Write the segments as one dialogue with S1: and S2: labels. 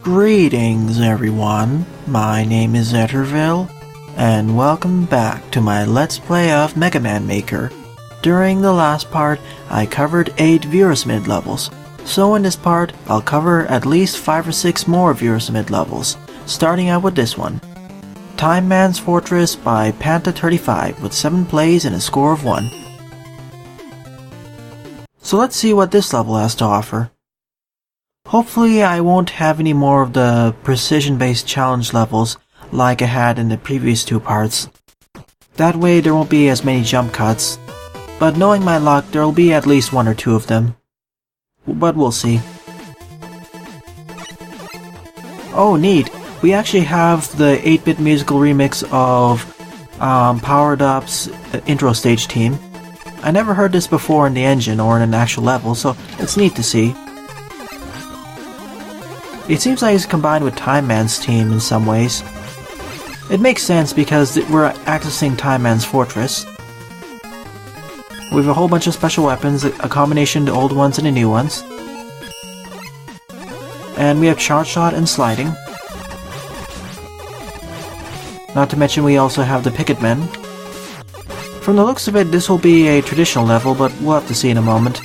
S1: Greetings everyone, my name is Etterville, and welcome back to my Let's Play of Mega Man Maker. During the last part, I covered 8 Viewer-Submitted levels, so in this part, I'll cover at least 5 or 6 more Viewer-Submitted levels, starting out with this one. Time Man's Fortress by Panta35 with 7 plays and a score of 1. So let's see what this level has to offer. Hopefully I won't have any more of the precision-based challenge levels like I had in the previous 2 parts. That way there won't be as many jump cuts, but knowing my luck there will be at least 1 or 2 of them. But we'll see. Oh neat, we actually have the 8-bit musical remix of Powered Up's intro stage theme. I never heard this before in the engine or in an actual level, so it's neat to see. It seems like it's combined with Time Man's team in some ways. It makes sense because we're accessing Time Man's fortress. We have a whole bunch of special weapons, a combination of the old ones and the new ones. And we have charge shot and sliding. Not to mention we also have the picket men. From the looks of it, this will be a traditional level, but we'll have to see in a moment.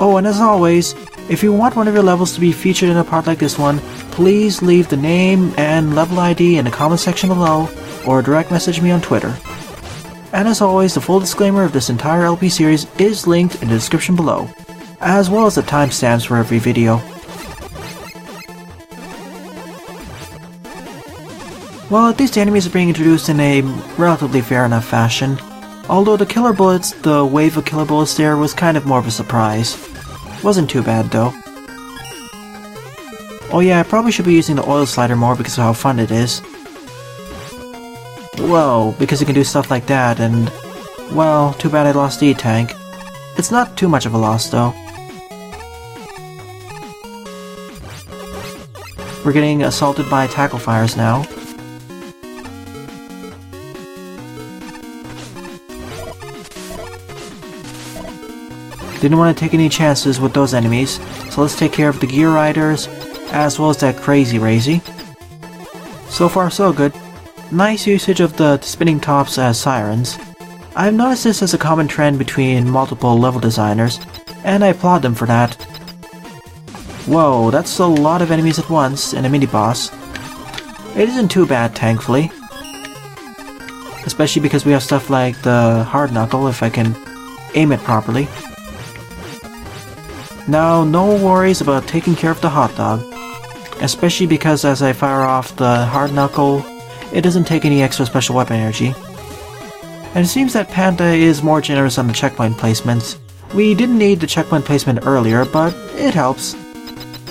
S1: Oh, and as always, if you want one of your levels to be featured in a part like this one, please leave the name and level ID in the comment section below, or direct message me on Twitter. And as always, the full disclaimer of this entire LP series is linked in the description below, as well as the timestamps for every video. Well, at least the enemies are being introduced in a relatively fair enough fashion. Although the killer bullets, the wave of killer bullets there was kind of more of a surprise. Wasn't too bad though. Oh yeah, I probably should be using the oil slider more because of how fun it is. Whoa, because you can do stuff like that and... well, too bad I lost the E-tank. It's not too much of a loss though. We're getting assaulted by tackle fires now. Didn't want to take any chances with those enemies, so let's take care of the Gear Riders, as well as that Crazy Razy. So far so good. Nice usage of the spinning tops as sirens. I've noticed this as a common trend between multiple level designers, and I applaud them for that. Whoa, that's a lot of enemies at once, and a mini-boss. It isn't too bad, thankfully. Especially because we have stuff like the Hard Knuckle, if I can aim it properly. Now, no worries about taking care of the hot dog, especially because as I fire off the hard knuckle, it doesn't take any extra special weapon energy. And it seems that Panta is more generous on the checkpoint placements. We didn't need the checkpoint placement earlier, but it helps.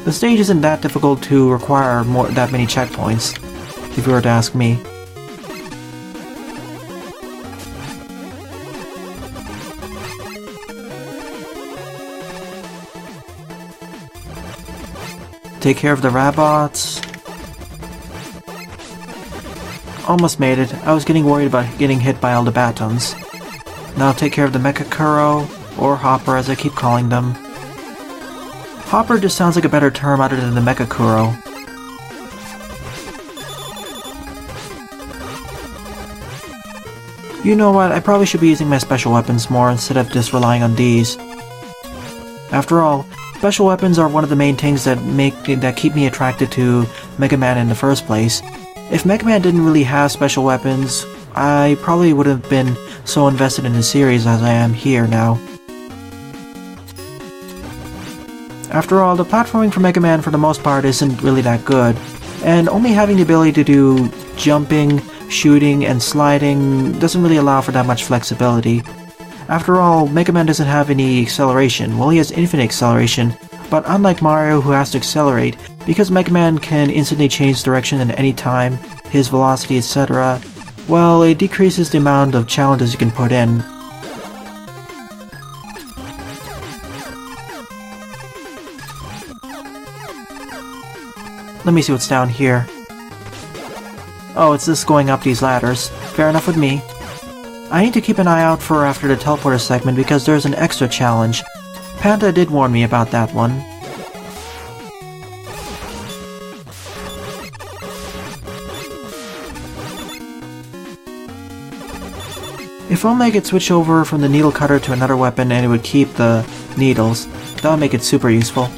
S1: The stage isn't that difficult to require that many checkpoints, if you were to ask me. Take care of the Rabots. Almost made it. I was getting worried about getting hit by all the batons. Now take care of the Mecha Kuro, or Hopper as I keep calling them. Hopper just sounds like a better term other than the Mecha Kuro. You know what, I probably should be using my special weapons more instead of just relying on these. After all, special weapons are one of the main things that keep me attracted to Mega Man in the first place. If Mega Man didn't really have special weapons, I probably wouldn't have been so invested in the series as I am here now. After all, the platforming for Mega Man for the most part isn't really that good, and only having the ability to do jumping, shooting, and sliding doesn't really allow for that much flexibility. After all, Mega Man doesn't have any acceleration. Well, he has infinite acceleration, but unlike Mario who has to accelerate, because Mega Man can instantly change direction at any time, his velocity, etc., well, it decreases the amount of challenges you can put in. Let me see what's down here. Oh, it's just going up these ladders. Fair enough with me. I need to keep an eye out for after the teleporter segment because there's an extra challenge. Panda did warn me about that one. If only I could switch over from the needle cutter to another weapon and it would keep the needles. That would make it super useful.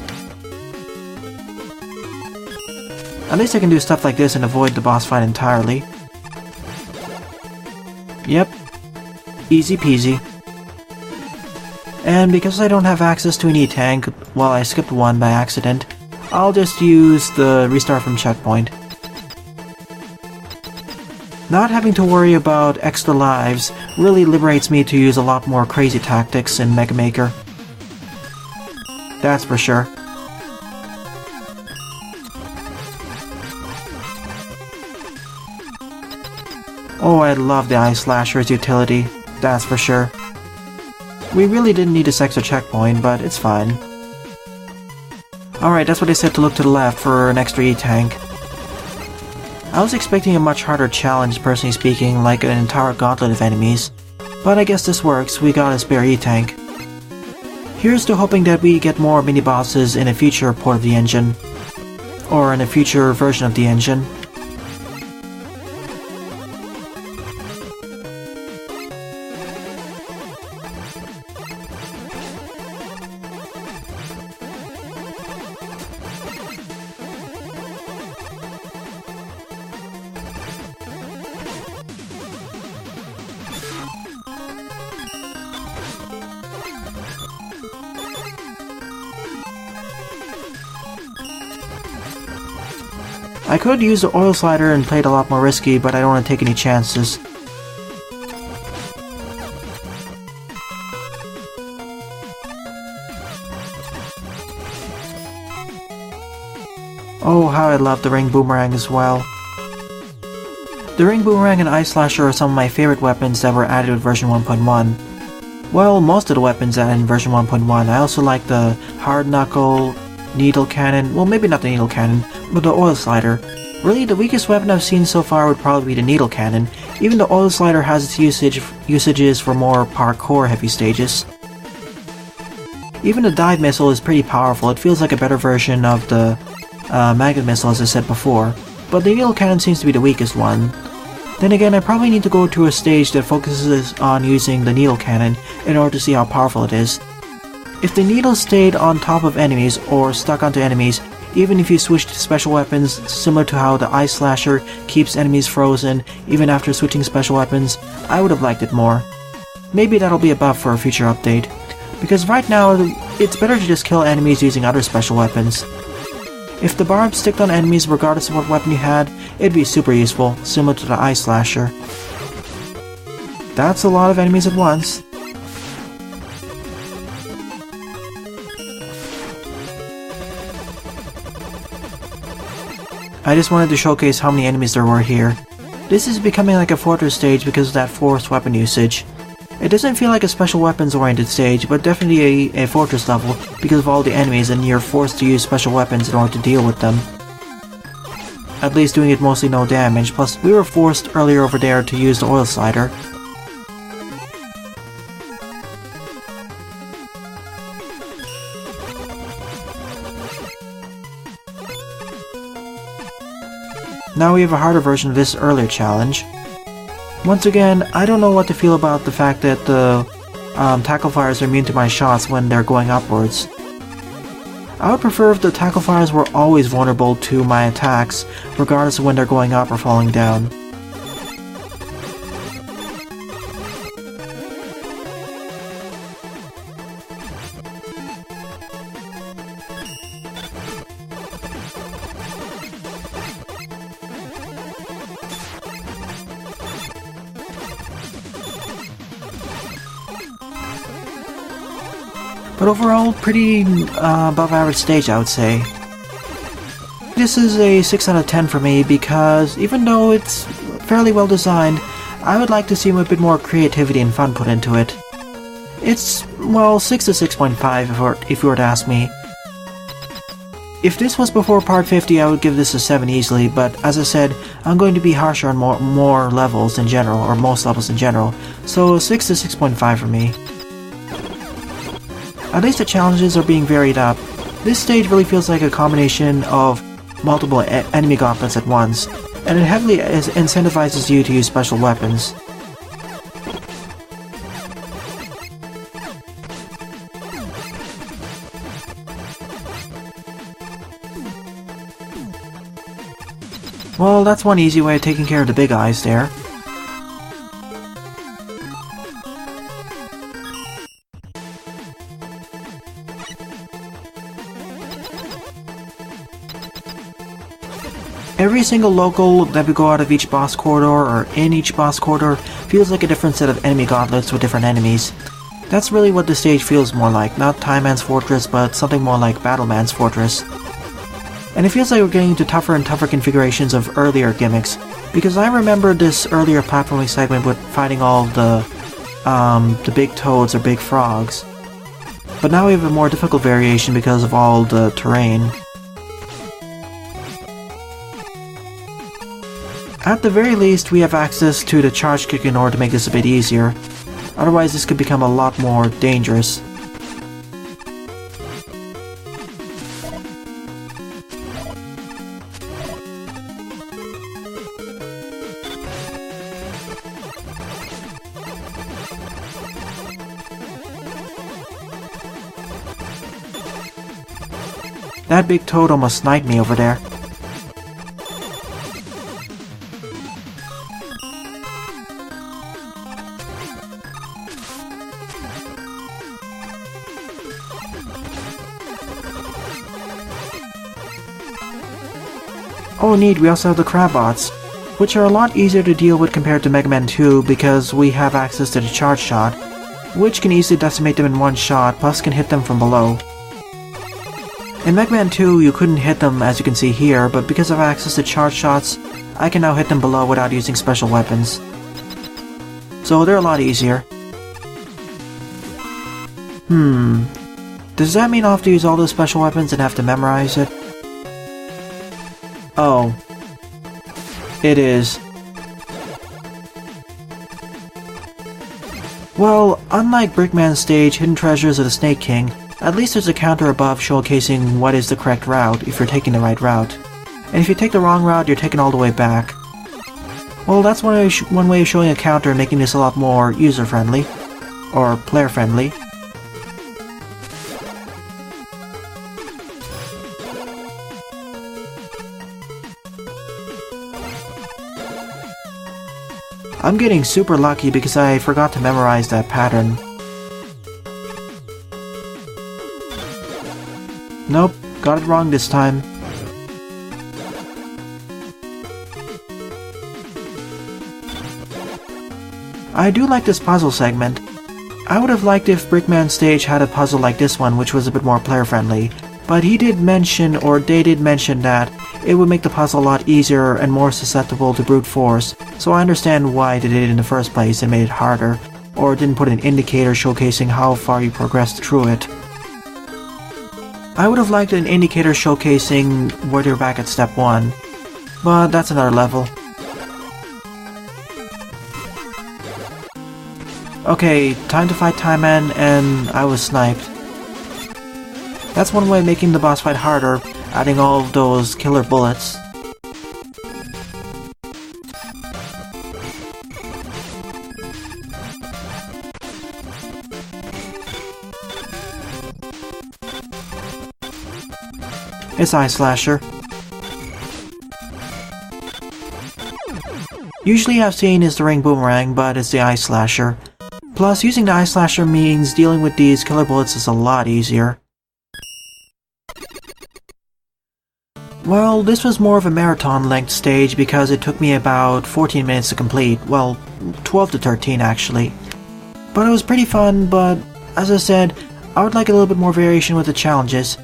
S1: At least I can do stuff like this and avoid the boss fight entirely. Yep. Easy peasy. And because I don't have access to an E-tank, well, I skipped one by accident, I'll just use the restart from checkpoint. Not having to worry about extra lives really liberates me to use a lot more crazy tactics in Mega Maker. That's for sure. Oh, I love the Eye Slasher's utility, that's for sure. We really didn't need this extra checkpoint, but it's fine. Alright, that's what I said to look to the left for an extra E-tank. I was expecting a much harder challenge, personally speaking, like an entire gauntlet of enemies, but I guess this works, we got a spare E-tank. Here's to hoping that we get more mini-bosses in a future port of the engine, or in a future version of the engine. I could use the oil slider and play it a lot more risky, but I don't want to take any chances. Oh, how I love the ring boomerang as well. The ring boomerang and Ice Slasher are some of my favorite weapons that were added with version 1.1. Well, most of the weapons added in version 1.1. I also like the hard knuckle, needle cannon, well maybe not the needle cannon, but the oil slider. Really, the weakest weapon I've seen so far would probably be the needle cannon. Even the oil slider has its usages for more parkour heavy stages. Even the dive missile is pretty powerful, it feels like a better version of the magnet missile as I said before, but the needle cannon seems to be the weakest one. Then again, I probably need to go to a stage that focuses on using the needle cannon in order to see how powerful it is. If the needle stayed on top of enemies or stuck onto enemies, even if you switched to special weapons, similar to how the Ice Slasher keeps enemies frozen even after switching special weapons, I would have liked it more. Maybe that'll be a buff for a future update, because right now it's better to just kill enemies using other special weapons. If the barbs stick on enemies regardless of what weapon you had, it'd be super useful, similar to the Ice Slasher. That's a lot of enemies at once. I just wanted to showcase how many enemies there were here. This is becoming like a fortress stage because of that forced weapon usage. It doesn't feel like a special weapons oriented stage, but definitely a fortress level because of all the enemies and you're forced to use special weapons in order to deal with them. At least doing it mostly no damage, plus we were forced earlier over there to use the oil slider. Now we have a harder version of this earlier challenge. Once again, I don't know what to feel about the fact that the tackle fires are immune to my shots when they're going upwards. I would prefer if the tackle fires were always vulnerable to my attacks, regardless of when they're going up or falling down. But overall, pretty above average stage, I would say. This is a 6 out of 10 for me because even though it's fairly well designed, I would like to see a bit more creativity and fun put into it. It's, well, 6 to 6.5 if you were to ask me. If this was before part 50, I would give this a 7 easily, but as I said, I'm going to be harsher on more levels in general, or most levels in general, so 6 to 6.5 for me. At least the challenges are being varied up. This stage really feels like a combination of multiple enemy gauntlets at once, and it heavily incentivizes you to use special weapons. Well, that's one easy way of taking care of the big eyes there. Every single local that we go out of each boss corridor or in each boss corridor feels like a different set of enemy gauntlets with different enemies. That's really what this stage feels more like, not Time Man's Fortress, but something more like Battle Man's Fortress. And it feels like we're getting into tougher and tougher configurations of earlier gimmicks, because I remember this earlier platforming segment with fighting all the big toads or big frogs. But now we have a more difficult variation because of all the terrain. At the very least, we have access to the charge kick in order to make this a bit easier. Otherwise, this could become a lot more dangerous. That big toad almost sniped me over there. Oh neat, we also have the Crabbots, which are a lot easier to deal with compared to Mega Man 2 because we have access to the Charge Shot, which can easily decimate them in one shot, plus can hit them from below. In Mega Man 2 you couldn't hit them as you can see here, but because of access to Charge Shots, I can now hit them below without using special weapons. So they're a lot easier. Does that mean I'll have to use all those special weapons and have to memorize it? Oh. It is. Well, unlike Brickman's stage, Hidden Treasures of the Snake King, at least there's a counter above showcasing what is the correct route if you're taking the right route. And if you take the wrong route, you're taken all the way back. Well, that's one way of showing a counter and making this a lot more user-friendly. Or player-friendly. I'm getting super lucky because I forgot to memorize that pattern. Nope, got it wrong this time. I do like this puzzle segment. I would have liked if Brickman's stage had a puzzle like this one, which was a bit more player-friendly, but he did mention, or they did mention, that it would make the puzzle a lot easier and more susceptible to brute force, so I understand why they did it in the first place and made it harder, or didn't put an indicator showcasing how far you progressed through it. I would have liked an indicator showcasing whether you're back at step 1, but that's another level. Okay, time to fight Time Man, and I was sniped. That's one way of making the boss fight harder, adding all of those killer bullets. It's Eye Slasher. Usually I've seen is the Ring Boomerang, but it's the Eye Slasher. Plus, using the Eye Slasher means dealing with these killer bullets is a lot easier. Well, this was more of a marathon-length stage because it took me about 14 minutes to complete. Well, 12 to 13 actually. But it was pretty fun, but as I said, I would like a little bit more variation with the challenges.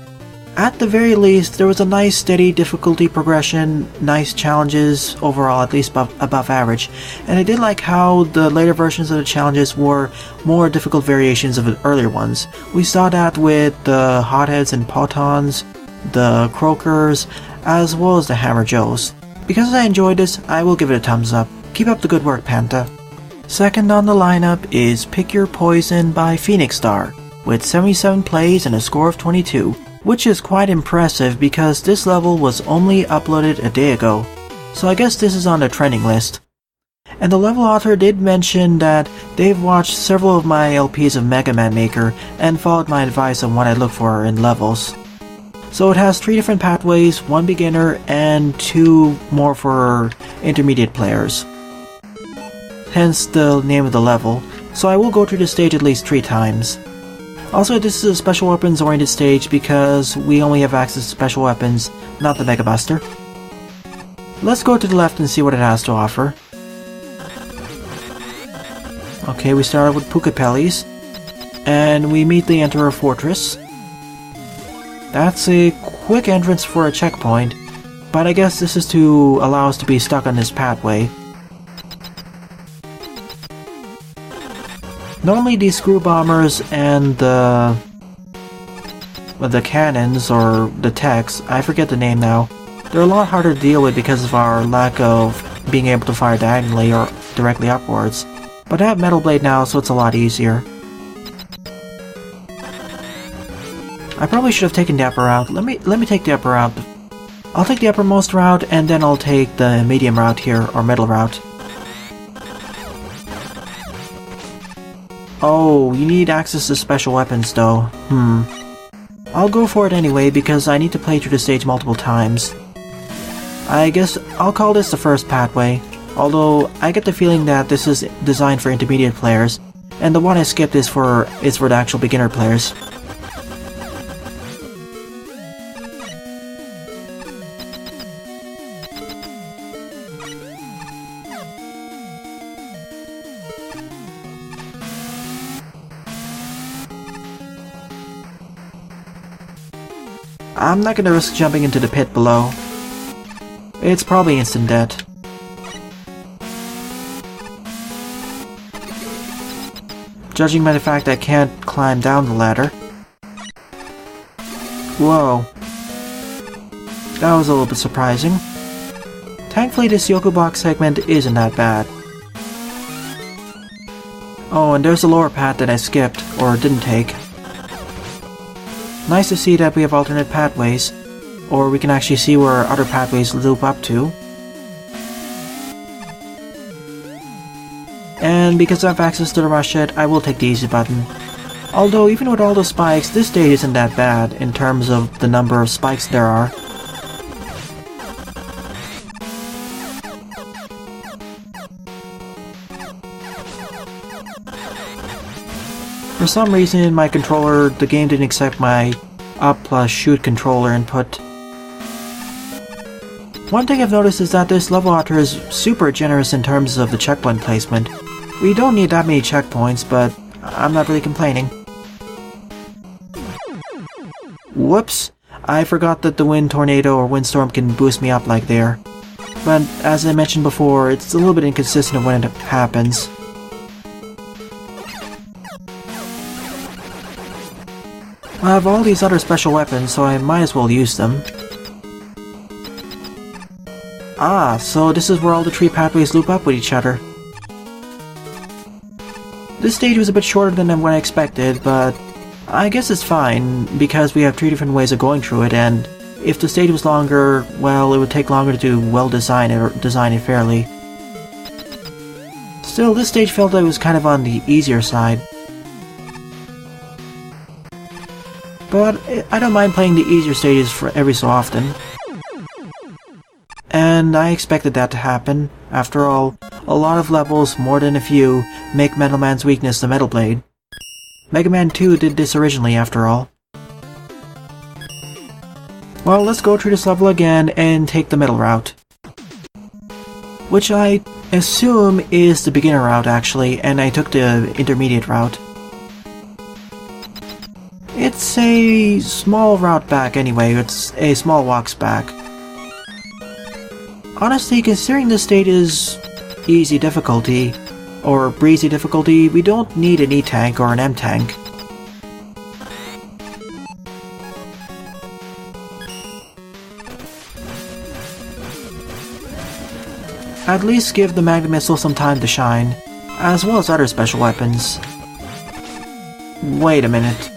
S1: At the very least, there was a nice steady difficulty progression, nice challenges overall, at least above average, and I did like how the later versions of the challenges were more difficult variations of the earlier ones. We saw that with the Hotheads and Potons, the Croakers, as well as the Hammer Joes. Because I enjoyed this, I will give it a thumbs up. Keep up the good work, Panta. Second on the lineup is Pick Your Poison by FenixStar, with 77 plays and a score of 22. Which is quite impressive because this level was only uploaded a day ago, so I guess this is on the trending list. And the level author did mention that they've watched several of my LPs of Mega Man Maker and followed my advice on what I look for in levels. So it has 3 different pathways, 1 beginner, and 2 more for intermediate players. Hence the name of the level. So I will go through the stage at least 3 times. Also, this is a special weapons oriented stage because we only have access to special weapons, not the Mega Buster. Let's go to the left and see what it has to offer. Okay, we start with Pukapellis, and we immediately enter a fortress. That's a quick entrance for a checkpoint, but I guess this is to allow us to be stuck on this pathway. Normally these screw bombers and the cannons, or the techs, I forget the name now, they're a lot harder to deal with because of our lack of being able to fire diagonally or directly upwards. But I have Metal Blade now, so it's a lot easier. I probably should have taken the upper route. Let me take the upper route. I'll take the uppermost route, and then I'll take the medium route here, or middle route. Oh, you need access to special weapons though. I'll go for it anyway because I need to play through the stage multiple times. I guess I'll call this the first pathway, although I get the feeling that this is designed for intermediate players, and the one I skipped is for the actual beginner players. I'm not gonna risk jumping into the pit below. It's probably instant death. Judging by the fact I can't climb down the ladder. Whoa. That was a little bit surprising. Thankfully this Yoku Block segment isn't that bad. Oh, and there's the lower path that I skipped, or didn't take. Nice to see that we have alternate pathways, or we can actually see where other pathways loop up to. And because I have access to the rush hit, I will take the easy button. Although even with all the spikes, this stage isn't that bad in terms of the number of spikes there are. For some reason in my controller, the game didn't accept my up plus shoot controller input. One thing I've noticed is that this level author is super generous in terms of the checkpoint placement. We don't need that many checkpoints, but I'm not really complaining. Whoops! I forgot that the wind tornado or windstorm can boost me up like there. But as I mentioned before, it's a little bit inconsistent when it happens. I have all these other special weapons, so I might as well use them. Ah, so this is where all the 3 pathways loop up with each other. This stage was a bit shorter than what I expected, but I guess it's fine, because we have 3 different ways of going through it, and if the stage was longer, well, it would take longer to well design it, or design it fairly. Still, this stage felt like it was kind of on the easier side. But I don't mind playing the easier stages for every so often. And I expected that to happen. After all, a lot of levels, more than a few, make Metal Man's weakness the Metal Blade. Mega Man 2 did this originally, after all. Well, let's go through this level again and take the middle route. Which I assume is the beginner route, actually, and I took the intermediate route. It's a small route back anyway, it's a small walks back. Honestly, considering this stage is easy difficulty, or breezy difficulty, we don't need an E-tank or an M-tank. At least give the Magnet Missile some time to shine, as well as other special weapons. Wait a minute.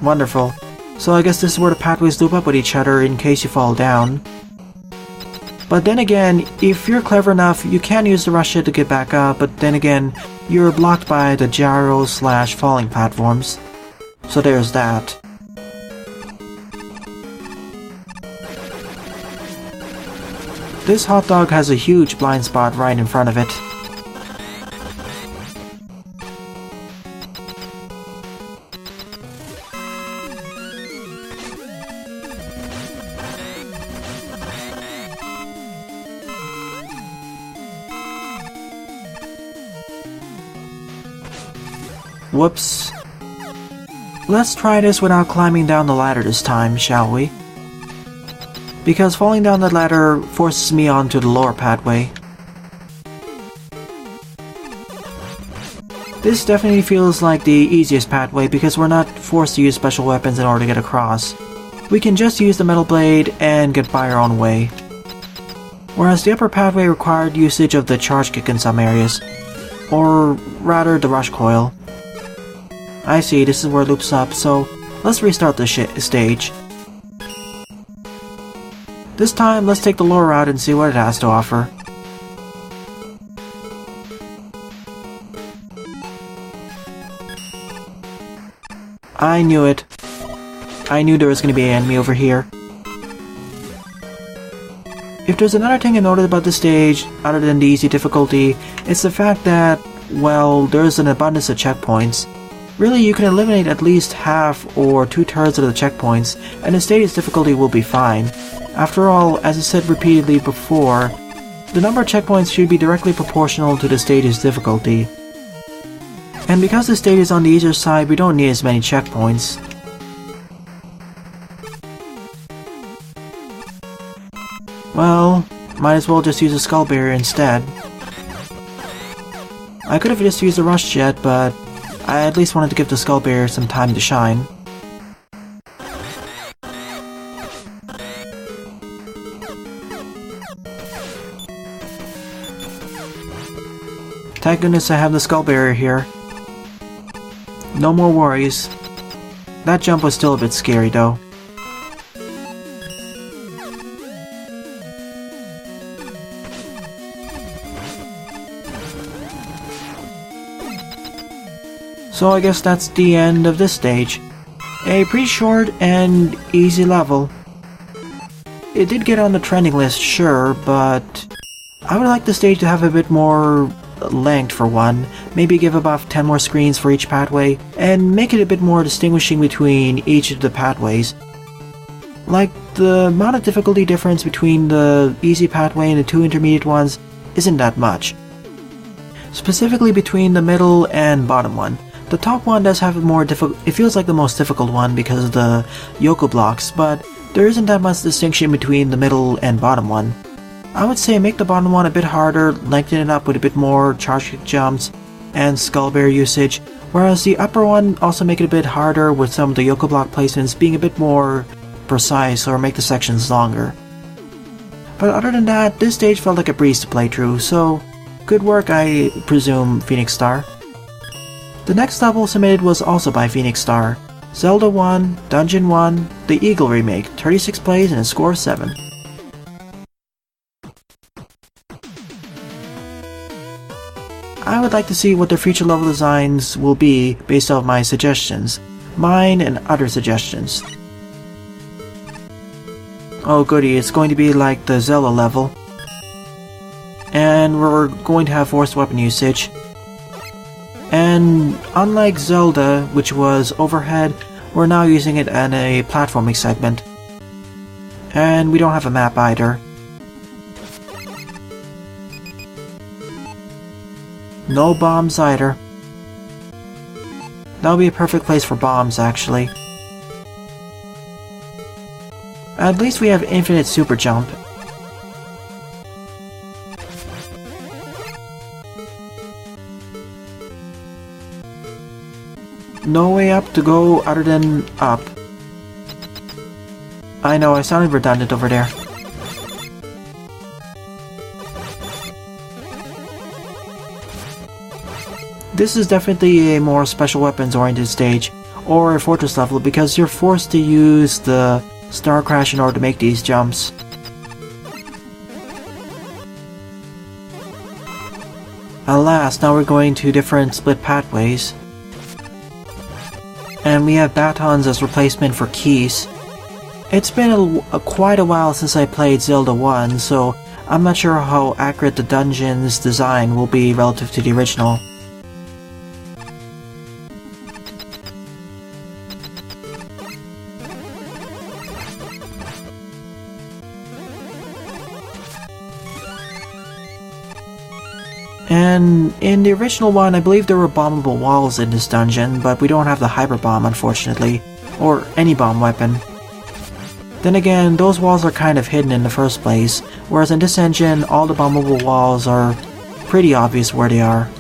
S1: Wonderful. So I guess this is where the pathways loop up with each other in case you fall down. But then again, if you're clever enough, you can use the rush hit to get back up, but then again, you're blocked by the gyro/falling platforms. So there's that. This hot dog has a huge blind spot right in front of it. Whoops. Let's try this without climbing down the ladder this time, shall we? Because falling down the ladder forces me onto the lower pathway. This definitely feels like the easiest pathway because we're not forced to use special weapons in order to get across. We can just use the metal blade and get by our own way. Whereas the upper pathway required usage of the charge kick in some areas. Or rather the rush coil. I see, this is where it loops up, so let's restart the stage. This time, let's take the lower route and see what it has to offer. I knew it. I knew there was going to be an enemy over here. If there's another thing I noticed about this stage, other than the easy difficulty, it's the fact that, well, there's an abundance of checkpoints. Really, you can eliminate at least half or 2/3 of the checkpoints, and the stage's difficulty will be fine. After all, as I said repeatedly before, the number of checkpoints should be directly proportional to the stage's difficulty. And because the stage is on the easier side, we don't need as many checkpoints. Well, might as well just use a skull barrier instead. I could have just used a rush jet, but I at least wanted to give the skull barrier some time to shine. Thank goodness I have the skull barrier here. No more worries. That jump was still a bit scary though. So I guess that's the end of this stage. A pretty short and easy level. It did get on the trending list, sure, but I would like the stage to have a bit more length for one, maybe give about 10 more screens for each pathway, and make it a bit more distinguishing between each of the pathways. Like, the amount of difficulty difference between the easy pathway and the two intermediate ones isn't that much. Specifically between the middle and bottom one. The top one does have a more difficult, it feels like the most difficult one because of the Yoku blocks, but there isn't that much distinction between the middle and bottom one. I would say make the bottom one a bit harder, lengthen it up with a bit more charge kick jumps and skull barrier usage, whereas the upper one also make it a bit harder with some of the Yoku block placements being a bit more precise or make the sections longer. But other than that, this stage felt like a breeze to play through, so good work, I presume, FenixStar. The next level submitted was also by FenixStar. Zelda 1, Dungeon 1, the Eagle Remake, 36 plays and a score of 7. I would like to see what their future level designs will be based off my suggestions. Mine and other suggestions. Oh goody, it's going to be like the Zelda level. And we're going to have forced weapon usage. And unlike Zelda, which was overhead, we're now using it in a platforming segment. And we don't have a map either. No bombs either. That would be a perfect place for bombs, actually. At least we have infinite super jump. No way up to go other than up. I know, I sounded redundant over there. This is definitely a more special weapons oriented stage, or a fortress level, because you're forced to use the Star Crash in order to make these jumps. Alas, now we're going to different split pathways. And we have batons as replacement for keys. It's been quite a while since I played Zelda 1, so I'm not sure how accurate the dungeon's design will be relative to the original. And in the original one, I believe there were bombable walls in this dungeon, but we don't have the hyper bomb, unfortunately, or any bomb weapon. Then again, those walls are kind of hidden in the first place, whereas in this engine, all the bombable walls are pretty obvious where they are.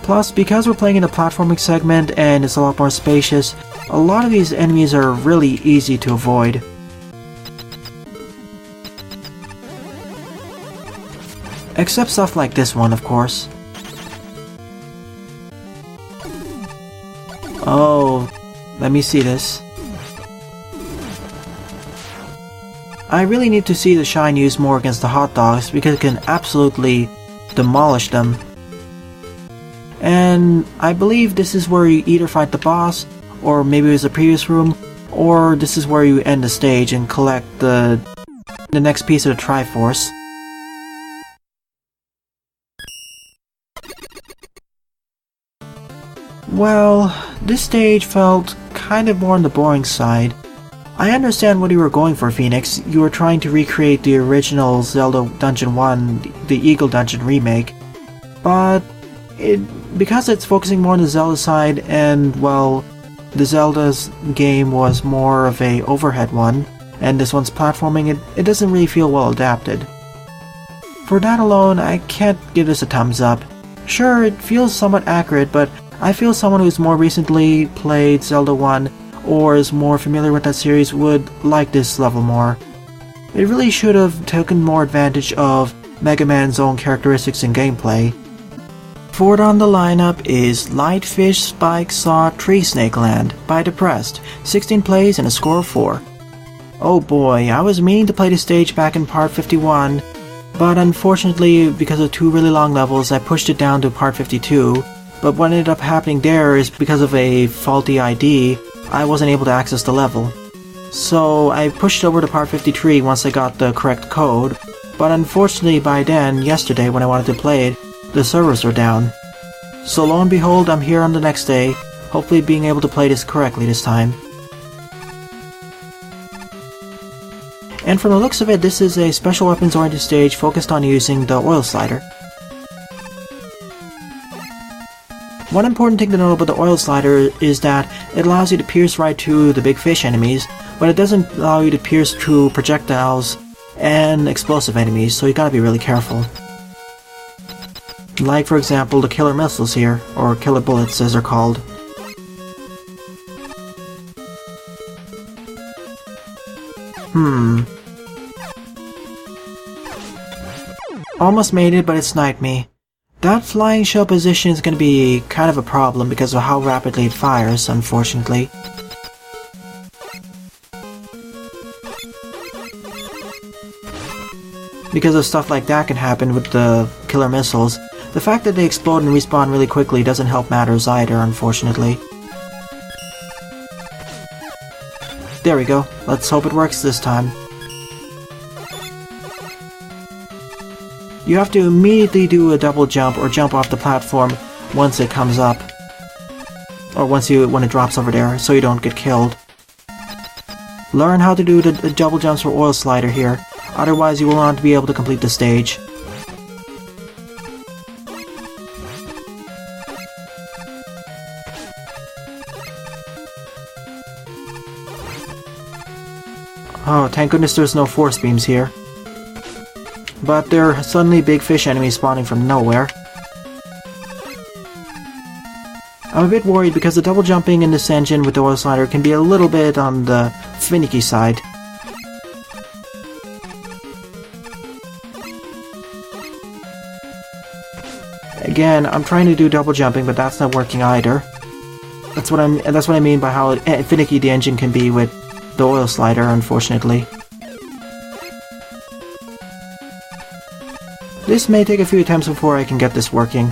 S1: Plus, because we're playing in a platforming segment and it's a lot more spacious, a lot of these enemies are really easy to avoid. Except stuff like this one, of course. Oh, let me see this. I really need to see the shine used more against the hot dogs because it can absolutely demolish them. And I believe this is where you either fight the boss, or maybe it was the previous room, or this is where you end the stage and collect the next piece of the Triforce. Well, this stage felt kind of more on the boring side. I understand what you were going for, Phoenix. You were trying to recreate the original Zelda Dungeon 1, the Eagle Dungeon remake, but because it's focusing more on the Zelda side and, well, the Zelda's game was more of a overhead one, and this one's platforming, it doesn't really feel well adapted. For that alone, I can't give this a thumbs up. Sure, it feels somewhat accurate, but I feel someone who's more recently played Zelda 1 or is more familiar with that series would like this level more. It really should have taken more advantage of Mega Man's own characteristics and gameplay. Fourth on the lineup is LightFistSpikeSawTreeSnake Land by Depressed, 16 plays and a score of 4. Oh boy, I was meaning to play this stage back in part 51, but unfortunately because of 2 really long levels I pushed it down to part 52, but what ended up happening there is because of a faulty ID, I wasn't able to access the level. So I pushed over to part 53 once I got the correct code, but unfortunately by then, yesterday when I wanted to play it, the servers are down. So lo and behold, I'm here on the next day, hopefully being able to play this correctly this time. And from the looks of it, this is a special weapons oriented stage focused on using the oil slider. One important thing to know about the oil slider is that it allows you to pierce right through the big fish enemies, but it doesn't allow you to pierce through projectiles and explosive enemies, so you gotta be really careful. Like, for example, the killer missiles here, or killer bullets as they're called. Almost made it, but it sniped me. That flying shell position is going to be kind of a problem because of how rapidly it fires, unfortunately. Because of stuff like that can happen with the killer missiles. The fact that they explode and respawn really quickly doesn't help matters either, unfortunately. There we go. Let's hope it works this time. You have to immediately do a double jump or jump off the platform once it comes up. Or when it drops over there, so you don't get killed. Learn how to do the double jumps for oil slider here, otherwise you will not be able to complete the stage. Oh, thank goodness there's no force beams here. But there are suddenly big fish enemies spawning from nowhere. I'm a bit worried because the double jumping in this engine with the oil slider can be a little bit on the finicky side. Again, I'm trying to do double jumping, but that's not working either. That's what I mean by how finicky the engine can be with the oil slider, unfortunately. This may take a few attempts before I can get this working.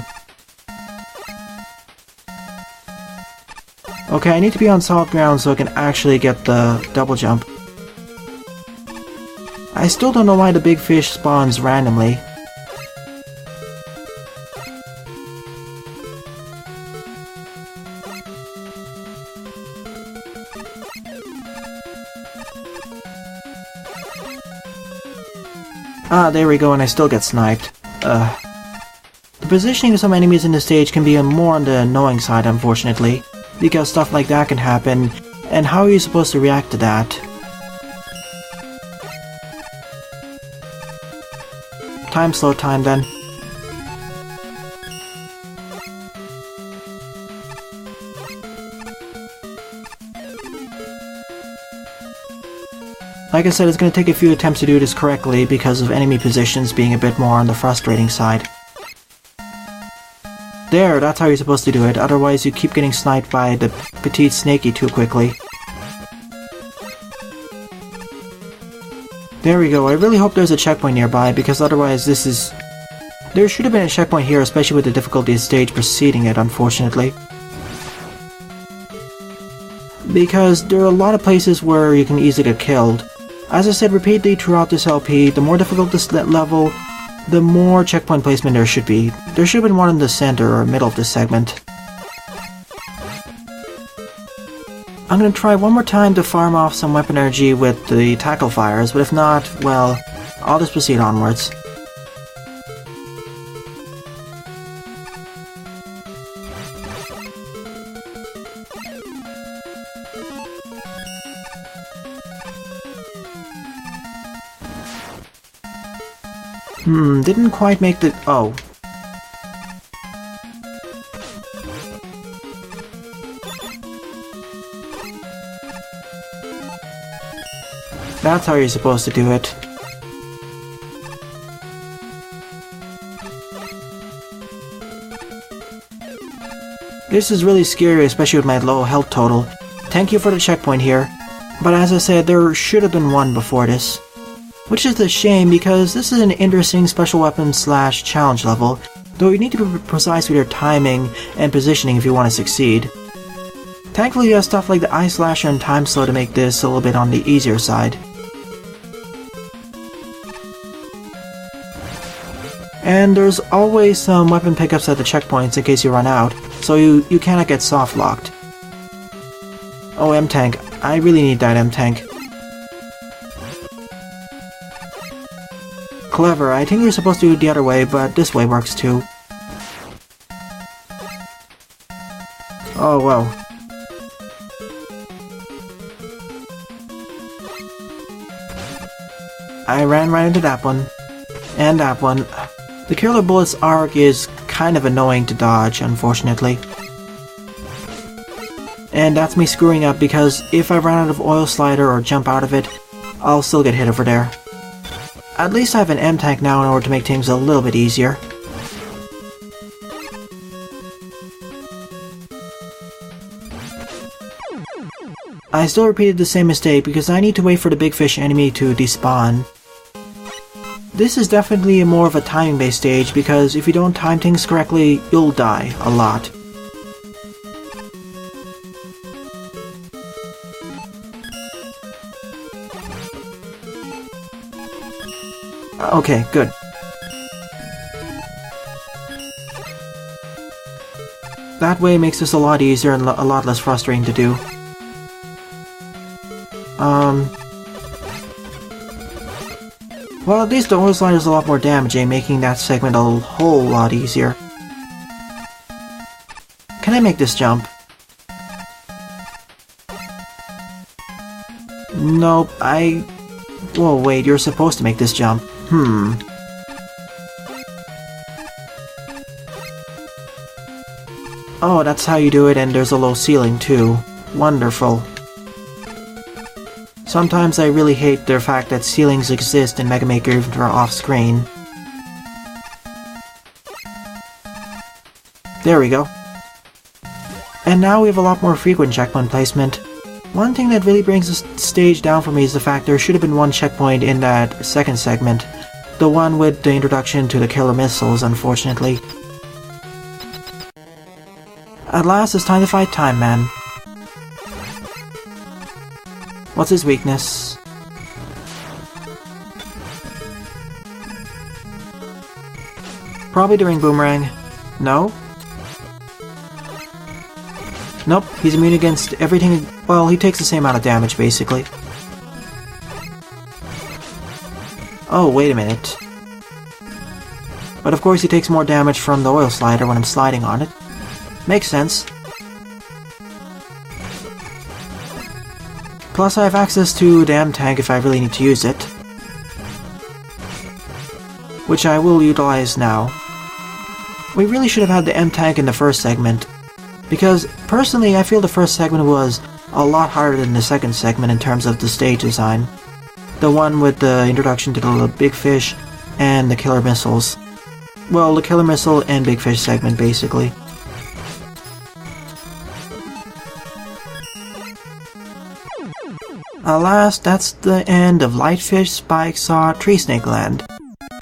S1: Okay, I need to be on solid ground so I can actually get the double jump. I still don't know why the big fish spawns randomly. Ah, there we go, and I still get sniped. The positioning of some enemies in the stage can be more on the annoying side, unfortunately, because stuff like that can happen, and how are you supposed to react to that? Time slow time then. Like I said, it's going to take a few attempts to do this correctly because of enemy positions being a bit more on the frustrating side. There, that's how you're supposed to do it, otherwise you keep getting sniped by the petite snakey too quickly. There we go, I really hope there's a checkpoint nearby, because otherwise this is... There should have been a checkpoint here, especially with the difficulty of stage preceding it, unfortunately. Because there are a lot of places where you can easily get killed. As I said repeatedly throughout this LP, the more difficult this level, the more checkpoint placement there should be. There should have been one in the center or middle of this segment. I'm gonna try one more time to farm off some weapon energy with the tackle fires, but if not, well, I'll just proceed onwards. Didn't quite make the... oh. That's how you're supposed to do it. This is really scary, especially with my low health total. Thank you for the checkpoint here. But as I said, there should have been one before this. Which is a shame because this is an interesting special weapon / challenge level, though you need to be precise with your timing and positioning if you want to succeed. Thankfully you have stuff like the Eye Slasher and Time Slow to make this a little bit on the easier side. And there's always some weapon pickups at the checkpoints in case you run out, so you cannot get soft locked. Oh, M-Tank. I really need that M-Tank. Clever, I think you're supposed to do it the other way, but this way works too. Oh, wow. I ran right into that one. And that one. The Killer Bullet's arc is kind of annoying to dodge, unfortunately. And that's me screwing up because if I run out of oil slider or jump out of it, I'll still get hit over there. At least I have an M-Tank now in order to make things a little bit easier. I still repeated the same mistake because I need to wait for the big fish enemy to despawn. This is definitely more of a timing-based stage because if you don't time things correctly, you'll die a lot. Okay, good. That way makes this a lot easier and a lot less frustrating to do. Well, at least the oil slider is a lot more damaging, making that segment a whole lot easier. Can I make this jump? Nope, Whoa, wait, you're supposed to make this jump. Oh, that's how you do it, and there's a low ceiling too. Wonderful. Sometimes I really hate the fact that ceilings exist in Mega Maker even if they're off-screen. There we go. And now we have a lot more frequent checkpoint placement. One thing that really brings the stage down for me is the fact there should have been one checkpoint in that second segment. The one with the introduction to the killer missiles, unfortunately. At last, it's time to fight Time Man. What's his weakness? Probably during Boomerang. No? Nope, he's immune against everything. Well, he takes the same amount of damage, basically. Oh, wait a minute. But of course he takes more damage from the oil slider when I'm sliding on it. Makes sense. Plus I have access to the M-Tank if I really need to use it. Which I will utilize now. We really should have had the M-Tank in the first segment. Because, personally, I feel the first segment was a lot harder than the second segment in terms of the stage design. The one with the introduction to the Big Fish and the Killer Missiles. Well, the Killer Missile and Big Fish segment, basically. Alas, that's the end of LightFistSpikeSawTreeSnake Land.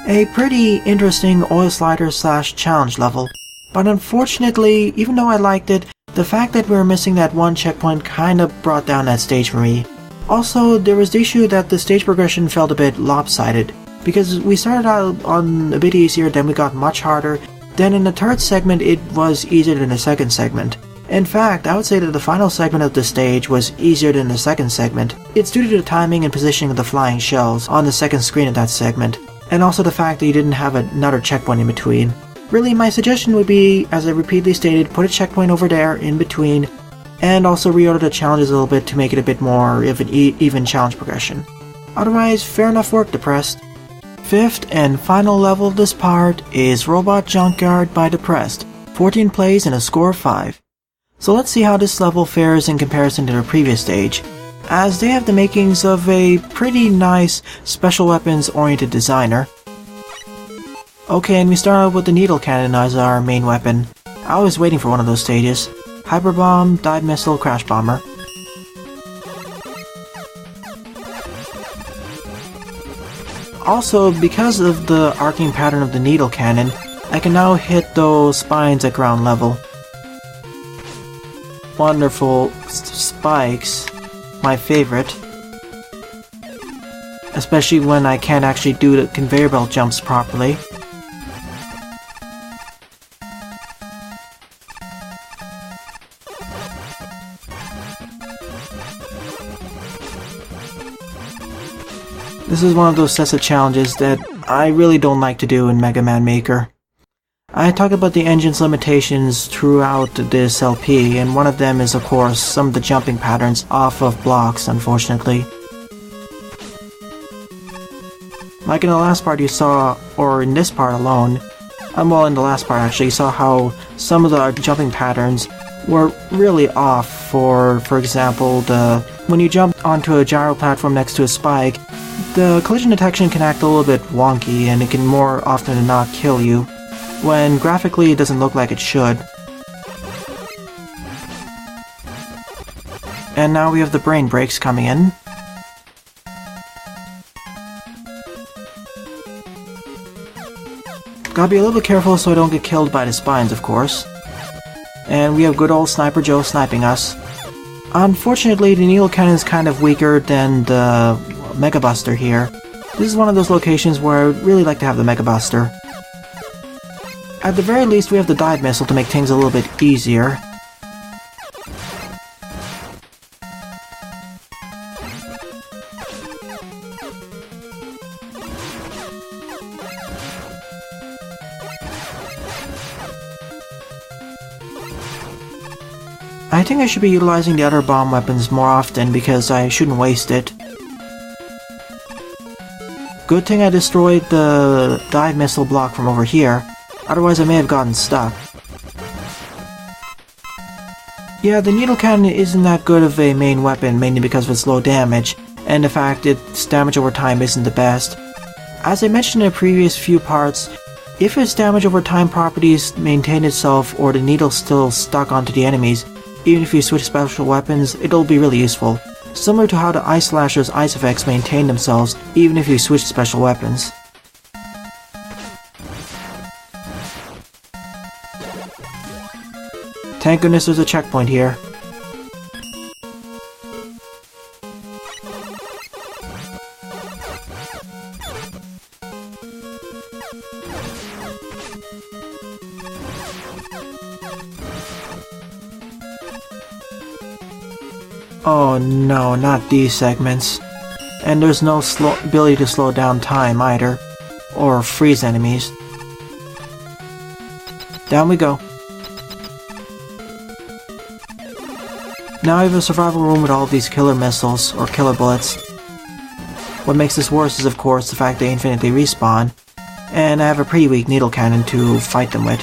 S1: A pretty interesting oil slider / challenge level. But unfortunately, even though I liked it, the fact that we were missing that one checkpoint kinda brought down that stage for me. Also, there was the issue that the stage progression felt a bit lopsided, because we started out on a bit easier, then we got much harder, then in the third segment it was easier than the second segment. In fact, I would say that the final segment of the stage was easier than the second segment. It's due to the timing and positioning of the flying shells on the second screen of that segment, and also the fact that you didn't have another checkpoint in between. Really, my suggestion would be, as I repeatedly stated, put a checkpoint over there in between, and also reorder the challenges a little bit to make it a bit more of an even challenge progression. Otherwise, fair enough work, Depressed. Fifth and final level of this part is Robot Junkyard by Depressed, 14 plays and a score of 5. So let's see how this level fares in comparison to the previous stage, as they have the makings of a pretty nice special weapons oriented designer. Okay, and we start out with the needle cannon as our main weapon. I was waiting for one of those stages. Hyper Bomb, Dive Missile, Crash Bomber. Also, because of the arcing pattern of the needle cannon, I can now hit those spines at ground level. Wonderful spikes, my favorite. Especially when I can't actually do the conveyor belt jumps properly. This is one of those sets of challenges that I really don't like to do in Mega Man Maker. I talk about the engine's limitations throughout this LP, and one of them is of course some of the jumping patterns off of blocks, unfortunately. Like in the last part you saw, or in this part alone, well in the last part actually, you saw how some of the jumping patterns were really off. For example, when you jump onto a gyro platform next to a spike, the collision detection can act a little bit wonky and it can more often than not kill you, when graphically it doesn't look like it should. And now we have the brain breaks coming in. Gotta be a little bit careful so I don't get killed by the spines, of course. And we have good old Sniper Joe sniping us. Unfortunately, the needle cannon is kind of weaker than the Mega Buster here. This is one of those locations where I would really like to have the Mega Buster. At the very least, we have the Dive Missile to make things a little bit easier. I think I should be utilizing the other bomb weapons more often because I shouldn't waste it. Good thing I destroyed the dive missile block from over here, otherwise I may have gotten stuck. Yeah, the needle cannon isn't that good of a main weapon, mainly because of its low damage, and the fact its damage over time isn't the best. As I mentioned in the previous few parts, if its damage over time properties maintain itself or the needle's still stuck onto the enemies, even if you switch special weapons, it'll be really useful. Similar to how the Ice Slasher's ice effects maintain themselves even if you switch special weapons. Thank goodness there's a checkpoint here. Oh no, not these segments. And there's no ability to slow down time either. Or freeze enemies. Down we go. Now I have a survival room with all of these killer missiles, or killer bullets. What makes this worse is of course the fact they infinitely respawn, and I have a pretty weak needle cannon to fight them with.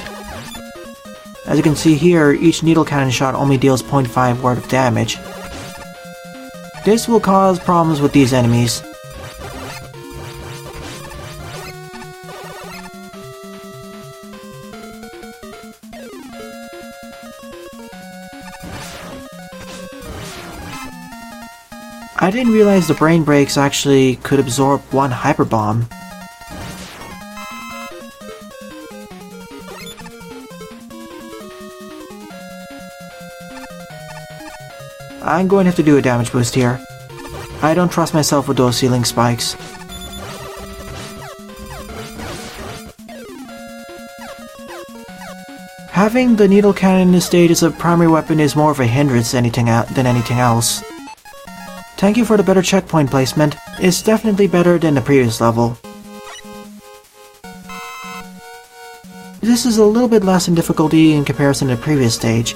S1: As you can see here, each needle cannon shot only deals 0.5 worth of damage. This will cause problems with these enemies. I didn't realize the brain breaks actually could absorb one hyper bomb. I'm going to have to do a damage boost here. I don't trust myself with those ceiling spikes. Having the needle cannon in this stage as a primary weapon is more of a hindrance than anything else. Thank you for the better checkpoint placement. It's definitely better than the previous level. This is a little bit less in difficulty in comparison to the previous stage.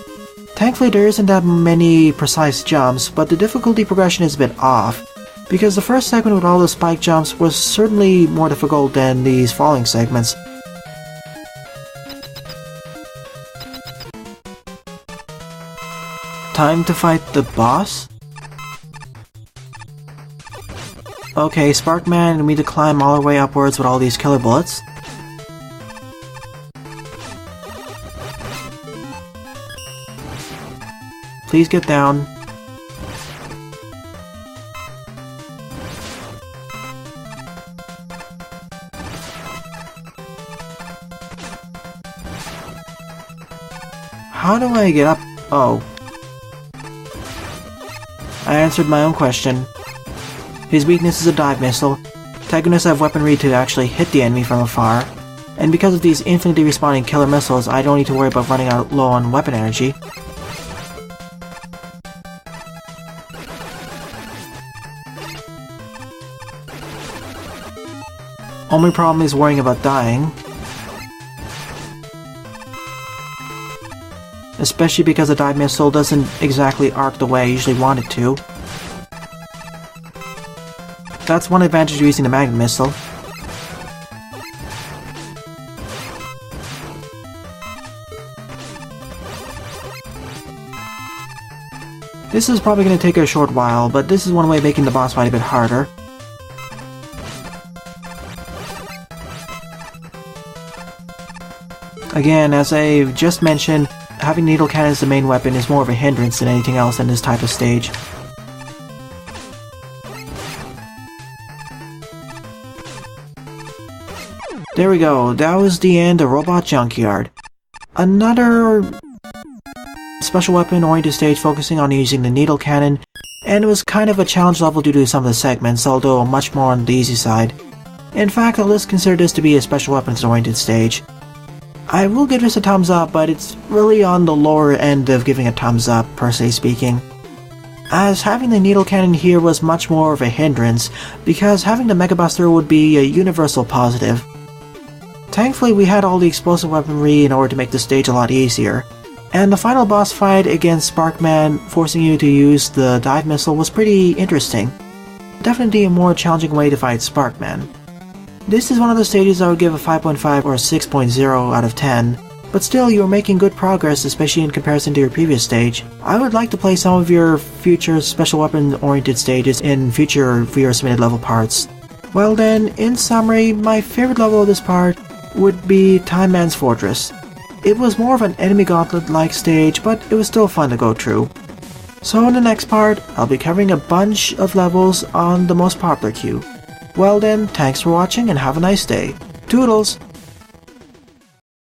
S1: Thankfully there isn't that many precise jumps, but the difficulty progression is a bit off, because the first segment with all the spike jumps was certainly more difficult than these following segments. Time to fight the boss? Okay, Sparkman, we need to climb all our way upwards with all these killer bullets. Please get down. How do I get up? Oh. I answered my own question. His weakness is a dive missile. Thank goodness I have weaponry to actually hit the enemy from afar. And because of these infinitely respawning killer missiles, I don't need to worry about running out low on weapon energy. Only problem is worrying about dying. Especially because the dive missile doesn't exactly arc the way I usually want it to. That's one advantage of using the magnet missile. This is probably going to take a short while, but this is one way of making the boss fight a bit harder. Again, as I just mentioned, having needle cannon as the main weapon is more of a hindrance than anything else in this type of stage. There we go, that was the end of Robot Junkyard. Another special weapon oriented stage focusing on using the needle cannon, and it was kind of a challenge level due to some of the segments, although much more on the easy side. In fact, I'll just consider this to be a special weapons oriented stage. I will give this a thumbs up, but it's really on the lower end of giving a thumbs up, per se speaking. As having the needle cannon here was much more of a hindrance, because having the Mega Buster would be a universal positive. Thankfully we had all the explosive weaponry in order to make the stage a lot easier. And the final boss fight against Sparkman, forcing you to use the dive missile, was pretty interesting. Definitely a more challenging way to fight Sparkman. This is one of the stages I would give a 5.5 or 6.0 out of 10, but still you're making good progress, especially in comparison to your previous stage. I would like to play some of your future special weapon oriented stages in future viewer submitted level parts. Well then, in summary, my favorite level of this part would be Time Man's Fortress. It was more of an enemy gauntlet-like stage, but it was still fun to go through. So in the next part, I'll be covering a bunch of levels on the most popular queue. Well then, thanks for watching and have a nice day. Toodles!